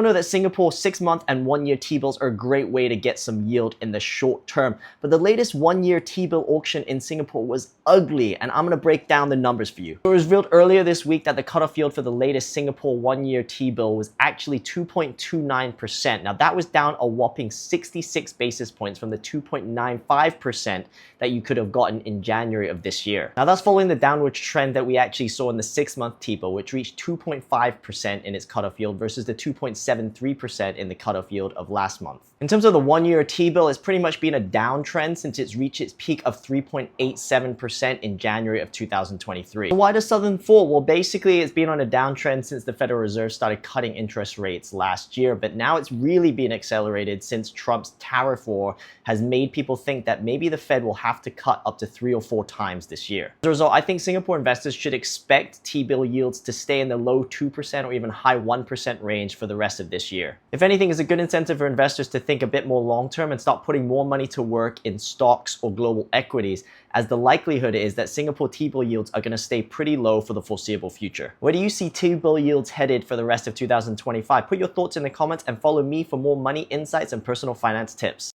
all know that Singapore 6-month and 1-year T-bills are a great way to get some yield in the short term. But the latest 1-year T-bill auction in Singapore was ugly, and I'm going to break down the numbers for you. It was revealed earlier this week that the cutoff yield for the latest Singapore 1-year T-bill was actually 2.29%. Now that was down a whopping 66 basis points from the 2.95% that you could have gotten in January of this year. Now that's following the downward trend that we actually saw in the 6-month T-bill, which reached 2.5% in its cutoff yield versus the 2.73% in the cutoff yield of last month. In terms of the 1-year T-bill, it's pretty much been a downtrend since it's reached its peak of 3.87% in January of 2023. So why does Southern fall? Well, basically it's been on a downtrend since the Federal Reserve started cutting interest rates last year, but now it's really been accelerated since Trump's tariff war has made people think that maybe the Fed will have to cut up to 3 or 4 times this year. As a result, I think Singapore investors should expect T-bill yields to stay in the low 2% or even high 1% range for the rest of this year. If anything, it's a good incentive for investors to think a bit more long-term and start putting more money to work in stocks or global equities, as the likelihood is that Singapore T-bill yields are going to stay pretty low for the foreseeable future. Where do you see T-bill yields headed for the rest of 2025? Put your thoughts in the comments and follow me for more money insights and personal finance tips.